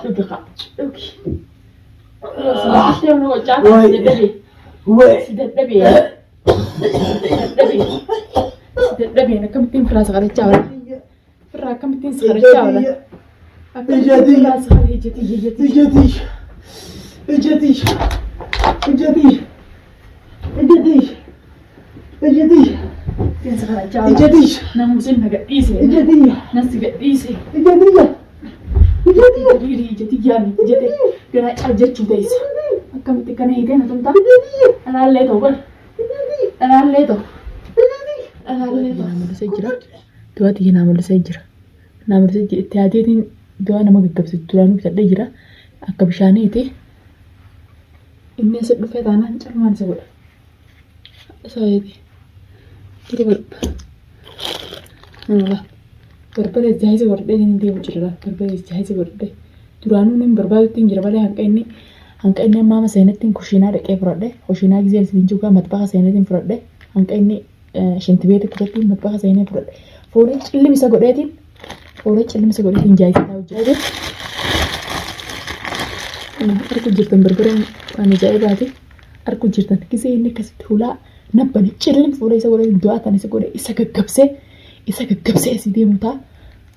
دقيقة اوكي سيدنا وجعت سيدنا سيدنا سيدنا أنا كم تين فراس غير الجاولة فرا كم تين صغير الجاولة إجادي تين صغير الجاولة نموزين مقديسة ناس قديسة ريري جدي جامي جدي كنا أجر جوديس كم تكنا هيدين أنت أنا اللي توبر أنا اللي تو أنا اللي تو نعمل سجرة تواتي نعمل سجرة نعمل سجرة تهديدين دوانا ما قبض ترانو بتدجرة أكبشانيتي الناس اللي فات أنا نجار ما نسوي سايدي كده برب والله برباد الجهاز ورده ندي وجرا برباد الجهاز ورده ترانو نم برباد تنجر بالي هنكأني ماما سينتين كوشينا ركيف فرده كوشينا جزيل سينجوكا مطبخ سينتين فرده هنكأني شنتبيت كتبتي مطبخ سينتين فرده فورج اللي مسقولاتين فورج اللي مسقولاتين جايز تاوجاده أنا أركو جرتن بربرين أنا جايباتي أركو جرتن كيسي إني كسبت هلا نبني تشيلن فوري سقولاتين دوات أنا سقولي إسا كبسة سيدي متا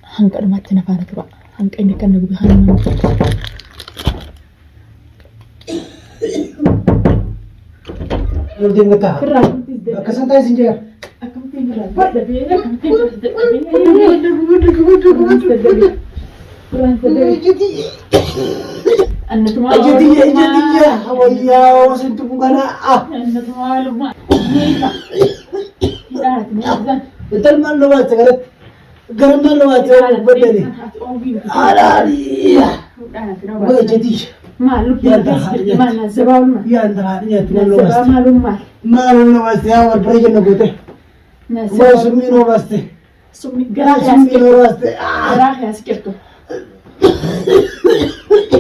هنك أنا ما تنفعنا كبا هنك إني كان نقول هنما Nurdin kata. Kesan tay sinjer. Aku tinggal. Debira, aku tinggal. Jadi. Anda semua. Jadi ya. Awalnya wasan tu bukan ah. Anda semua lupa. Iya. Tidak. Betul malu banget sekarang. Garam malu banget betul ni. Alariya. Jadi. Malu ya mana sebab ya antara hanya tu malu banget. Malu banget ya awal pergi nak bote. Wah sumi no baste. Sumi gerah ya sikit tu.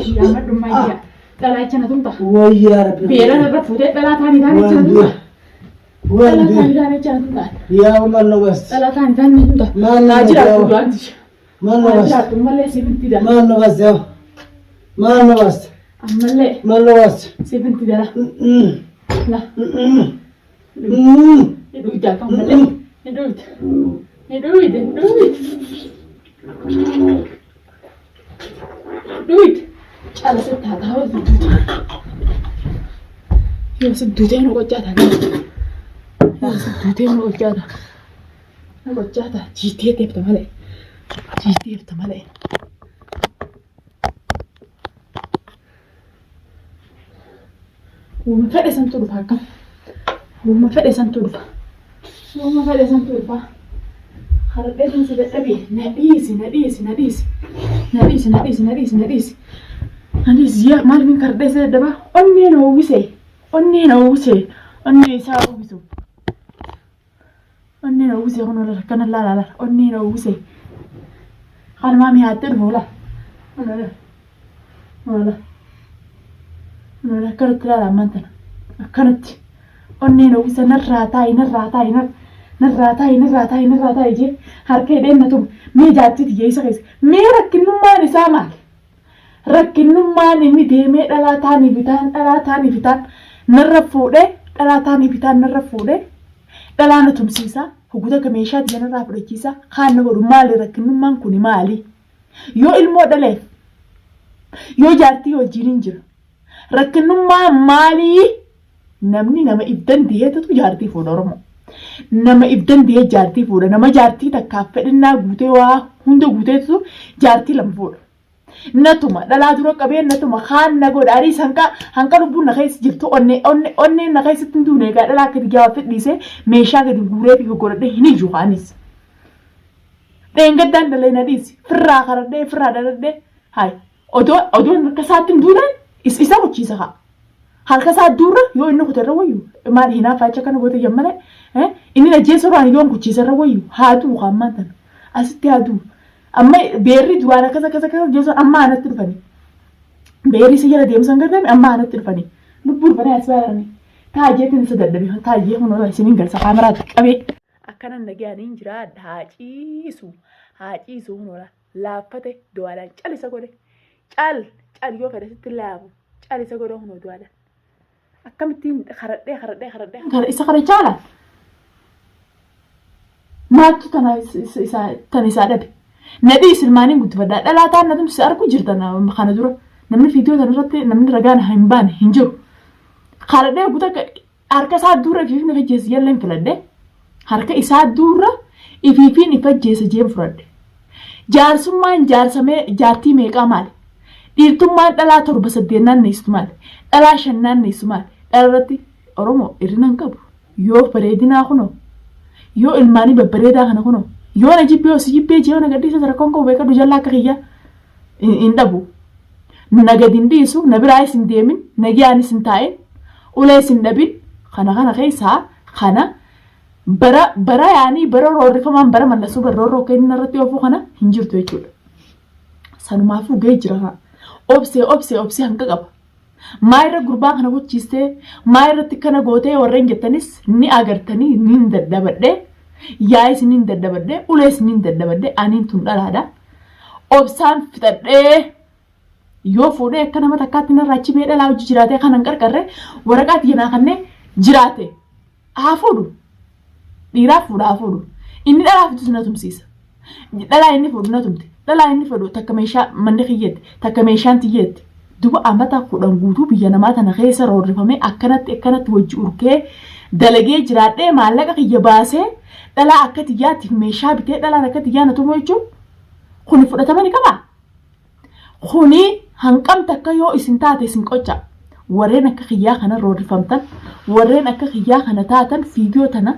Ya madu maya. Dalam cina tu tak. Wah ya Rabbi. Biar nak berfudet dalam tani cina tu. Dalam tani cina tu tak. Ya malu baste. Dalam tani tu tak. Najir aku ganti. Malu baste. Najir aku malah sibuk tidak. Malu baste. Malu baste. Amalle. Malu baste. Sibuk tidak. Lah. Duit dah kau malle. Duit. Cala se tahu duit. Ya se duitnya nak kocak dah. Ya se duitnya nak kocak dah. Nak kocak dah. GTA tiap tamale. GTA tamale. وما فدي سنتو دفا كم وما فدي سنتو دفا خربت من سبت أبي نديس يا مال من كردس دبا أني نووسي أني ساوسو أني نووسي هنا لا كنا لا أني نووسي خال مامي هاتر ولا أنا كرت لا مانتنا كرت أني نووسي نراتاي جي هركي دينا توم مي جاتي تيجي سكيس مي ركنو ما نسامع ركنو ما نمي ديمي دلا تاني بيتان نرفوده دلا تاني بيتان نرفوده دلا نتوم سيسا هوغودا كميشات جنا رافده كيسا خان نغورو مالي ركنو مان كوني مالي يو المو دلف يو جاتي يو جيرينجر ركنو ما مالي نمني نما إبدان ديتو جارتي فودورمو nama ibdan dia jaartii fuudha nama jaartii takkaaf fedhinnaa guutee waa hunda guuteetu jaartii lama fuudha natuma dhalaa dura qabeen natuma kaan na godhaarii hanqa lubbuun na keessa jirtu onneen na keessatti hin duune egaa dhalaa akkati gaafa fedhiisee meeshaa gadi guuree fi godhadhee hin ijju kaanis dheengaddaan dalee na dhiisi firraa dhaladhee hayi odoon harka isaatti hin duunan isa gochiisa haa harka isaa duura yoo inni kutarra wayyu maal hinaafacha kana goote jammale inni najjeessa duraan yoon kuchiisarra wayyu haaduu hammaan tana asitti haaduu amma beerri duraan akkasa jechuun amma anatti dhufanii beerri si jala deemsan gargaarame amma anatti dhufanii lubbuu dhufanii as baaranii taajjeetiin isa dadhabe taajjee kun isiniin galsa kaameraatti qabee akkanan nagaanii jiraadha haa ciisu hunola laaffate du'aalaan calisa godhe cal yoo fedhe sitti laabu cal isa godha hunoo du'aadha akkamittiin karadhee isa kana caalaan maaltu tan isaa dhabe nadhii isilmaaniin guddifadhaa dhalaa ta'an na tumsi argu jirtan kana dura namni fiidiyoo tan irratti namni ragaan hin baane hin jiru karadhee guutaa harka isaa dura ifiifni fajjeessa jalleen filadhee harka isaa dura ifiifiin ifajjeessa jeen fudhadhe jaarsummaan jaarsamee jaartii meeqaa maali dhiirtummaan dhalaa 7-8 naanneessu maali dhalaa 5 naanneessu maali dhalarratti oromoo irrina hin qabu yoo bareedinaa kunoo yoo ilmaanii babbareedaa kana kunoo yoo na jibbee osii jibbee jee na gadhiisa sarakkoon qabu beekadu jallaa akka kiyyaa hin dhabu na gadi hin dhiisu na biraayis hin deemin na giyaanis hin taa'in ulees hin dhabin kana keessaa kana bara yaanii bara roorrifamaan bara mallasuu bara roorroo kennin irratti oofuu kana hin jirtu jechuudha. Sanumaafuu gahee jira obsee hanga qaba. Maa irra gurbaa kana gochiistee maa irratti kana gootee warreen jettanis ni agartanii ni hin daddabadhee yaa'is ni hin daddabadhee ulees ni hin daddabadhee aniin tun dhalaadha. Obsaan fixadhee yoo fuudhee akka nama takkaatti narraa achi bee dhalaa hojii jiraatee kanan qarqarree waraqaatti jenaa kanneen jiraate haa fuudhu. Dhiiraa fuudhaa fuudhu. Inni dhalaa fitus na tumsiisa. Dhalaa inni fuudhu na tumti. Dhalaa inni fuudhu takka meeshaa manni kiyyeetti. Takka meeshaan tiyyeetti. Duba amata 10 guutuu biyya namaa tana keessa roorrifamee akkanatti wajji urkee dalagee jiraadhee maallaqa kiyya baasee dhalaa akka tiyyaatiif meeshaa bitee dhalaan akka tiyyaa na tumu jechuun kuni fudhatama ni qabaa. Kuni hanqamta akka yoo isin taate isin qocha. Warreen akka kiyyaa kana roorrifamtan warreen akka kiyyaa kana taatan fiidiyoo tana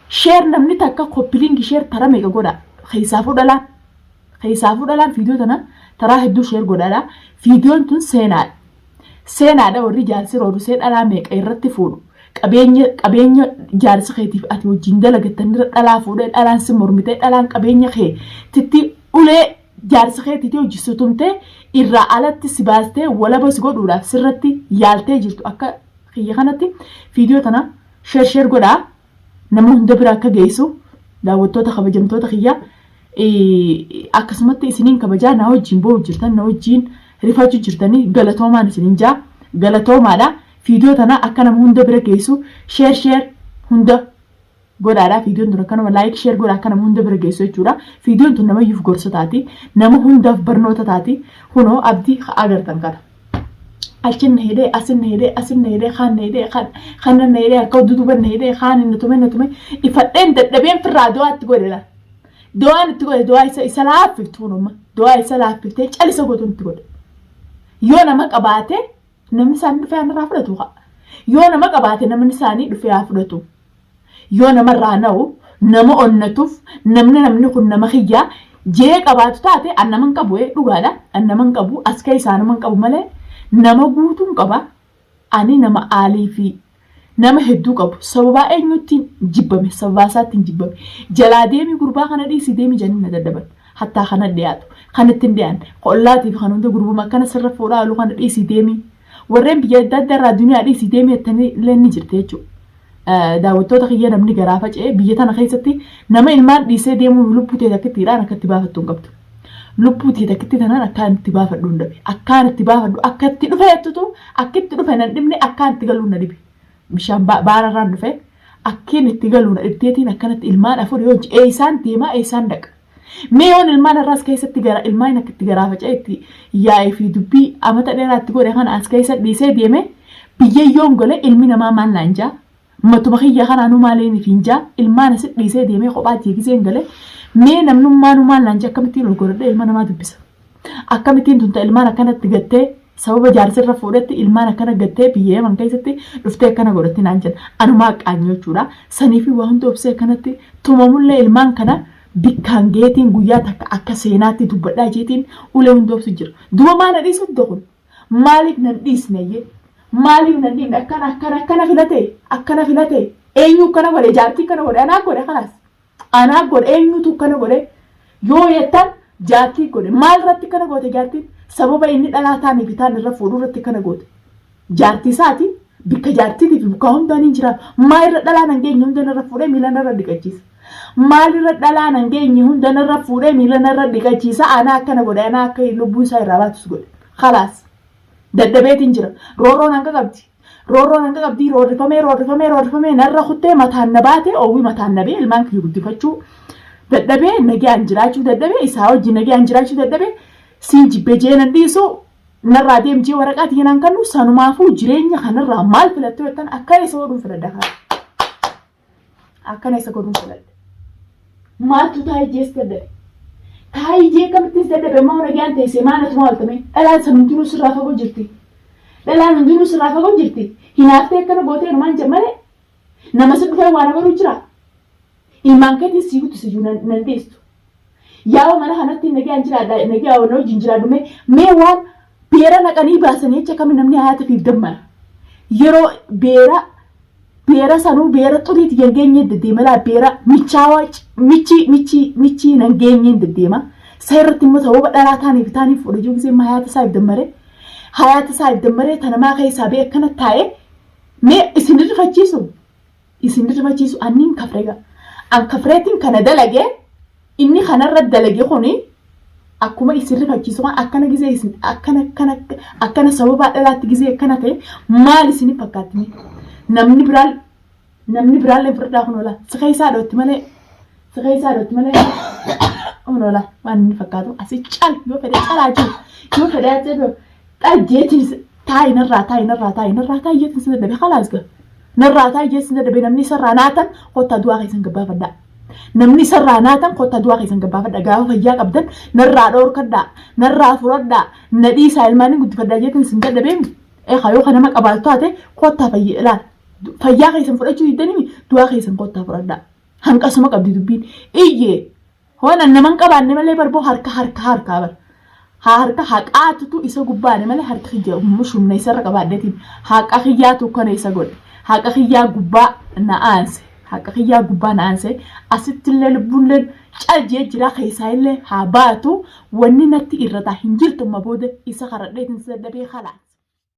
share namni takka koppilingi share tara meeqa godha keessaafuu dhalaan fiidiyoo tana taraa hedduu share godhaadha fiidiyoon tun seenaadha warri jaarsi roorrisee dhalaa meeqa irratti fuudhu qabeenya jaarsi keetiif ati wajjin dalagattanii dhalaa fuudhee dhalaan si mormitee dhalaan qabeenya kee titti ulee jaarsi keetiitii hojjisu tumtee irraa alatti si baastee walaba si godhuudhaaf sirratti yaaltee jirtu akka kiyya kanatti fiidiyoo tana share godhaa. Nama hunda bira akka geessu daawwattoota kabajamtoota kiyyaa akkasumatti isiniin kabajaa na wajjin boo'u jirtan na wajjin rifachuu jirtanii galatoomaan isiniin jaa galatoomaadha fiidiyoo tana akka nama hunda bira geessu share hunda godhaadha fiidiyoon tun akkanuma like share godha akka nama hunda bira geessu jechuudha fiidiyoon tun namayyuuf gorsa taati nama hundaaf barnoota taati kunoo abdii agartan kana. Alchin hede asin hede khan hede akka duduban hede khan natume ifadhen dadhabeen firraa do'aatti godhela do'aan itti godhe do'aa isa laaffiftu numa do'aa isa laaffiftee calisa godhuun itti godhe yoo nama qabaate namni isaanii dhufee anarraa fudhatu yoo nama qabaate namni isaanii dhufee haa fudhatu yoo namarraa na'u nama onnatuuf namni kun nama kiyyaa jee qabaatu taate annaman qabu dhugaadha annaman qabu as keessaa naman qabu malee nama guutuun qaba ani nama aalii fi nama hedduu qabu sababa eenyutti jibbame sababa isaatiin jibbame jalaa deemi gurbaa kana dhiisi deemi jennee na daddaban hattaa kana dhiyaatu kanatti hin dhiyaan qollaatiif kan hunda gurbuma akkana sirra fuudhaa aluu kana dhiisi deemi warreen biyya adda addaa irraa duniyaa dhiisi deemi jettanii illee ni jirte jechuudha daawwattoota kiyya namni garaa faca'ee biyya tana keessatti nama ilmaan dhiisee deemuun lubbuu ta'e takkittiidhaan akkatti baafattu hin qabdu. Lubbuutii takkitti tanaan akkaan itti baafadhu hin dhabe akkaan itti baafadhu akka itti dhufe jettutu akka itti dhufe nan dhibne akkaan itti galuu na dhibe bishaan baararraan dhufe akkiin itti galuu na dhibteetiin akkanatti ilmaan afur yoo eessaan deemaa eessaan dhaqa mee yoon ilmaan irraas keessatti gara ilmaan akka itti garaa faca'e itti yaa'ee fi dubbii amata dheeraatti godhe kana as keessa dhiisee deeme biyyayyoon gole ilmi namaa maal naan jaa matuma kiyya kanaanuu maaliin hin jaa ilmaan asitti dhiisee deemee kophaa jeegiseen gale mee namnummaan maal naan jaa akkamittiin ol godhadhee ilma namaa dubbisa akkamittiin tunta ilmaan akkanatti gattee sababa jaarsirra fuudhetti ilmaan akkana gattee biyya yaman keessatti dhuftee akkana godhatti naan jedha anumaa qaanyoo jechuudha saniifi waa hunda obsee akkanatti tumamullee ilmaan kana bikkaan geetiin guyyaa takka akka seenaatti dubbadhaa jeetiin ulee hunda obsu jira duba maana dhiisu kun maaliif nan dhiisneyye maaliif nan dhiisne akkana filate eenyu kana godhe jaartii kana godhe anaa godhe eenyutu kana godhe yoo yettan jaartii godhe maal irratti kana goote jaartiin sababa inni dhalaa taanii fi taan irra fuudhuu irratti kana goote jaartii isaati bikka jaartiitiif bukaa hundaan hin jiraatu maal irra dhalaa nan geenye hundaan irra fuudhee miilan irra dhiqachiisa maal irra dhalaa nan geenye hundaan irra fuudhee miilan irra dhiqachiisa anaa akkana godhe anaa akka lubbuun isaa irraa baatus godhe خلاص ددبيت انجرا رورو نانكا قبدي رورفمي نرى خطي متى النباتي او متى النبي المانك يقدفتشو ددبي نجي انجراچو ددبي اساو جي نجي انجراچو ددبي سيجي بجين ديسو نرى ديم جي ورقات ينان كانو سانو مافو جرينيا خنرى مال فلتو يتن اكاي سودون فلدها اكاي سودون فلد ما تو تاي جيس ددبي تاي جي كم تسدبي ما نجي انت سيمانه مالتمي الا سمنتو سرافه جرتي dalaan hundinuu sirraa fagoo jirti hinaaftee akkana gootee hirmaan jammale nama si dhufee waan agaruu jira ilmaan keetiin sii guutu siyyuu nan deessu yaa'u mana kanatti nagaan jiraadha nagaa waan hojiin jiraadhume mee waan beera naqanii baasanii jecha kami namni hayaata fiif dammara yeroo beera sanuu beera xuriiti gangeenye deddeemalaa beera michaawaa michi nan geenye deddeema seerratti immoo sababa dhalaa taaniif fudhachuu gisee hayaata isaa if dammare hayata isaa dammaree tana maa keessaa bee akkana taa'ee mee isin dirfachiisu anniin kafreega an kafreetiin kana dalagee inni kanarra dalagee kuni akkuma isin dirfachiisu akkana gisee isin akkana sababa dhalaatti gisee akkana ta'e maal isin fakkaatni namni biraan firdaa kunola sika isaa dhotti malee kunola waan inni fakkaatu asi cal yoo fedhe calaa jiru yoo fedhe ajjeedo أجيتني تاي جيتني سنة دبي خلاص كه نرى تاي جيت سنة دبي نمني سراناتا قطة دواقي سنجبا فدا نمني سراناتا قطة دواقي سنجبا فدا قاو فياك أبدا نرى دور كدا نرى فردا ندي سالماني قد فدا جيتني سنة دبي إيه خيو خنا مك أبالتاتي قطة لا فياك سنفرد شو يدني دواقي سن قطة فردا هنك أسمك أبدي دبين إيه هو أنا نمن كبار نملي بربو هركا بر harka haqaatutu isa gubbaane malee harka xiyyaa mushumna isa raqa baaddeetiin haqa xiyyaatu kana isa godhe haqa xiyyaa gubbaa na'aanse asitti illee lubbuullee caljee jira keessaa illee haa baatu wanni natti irrata hin jirtu mabooda isa karadheetiin isa dabee khalaa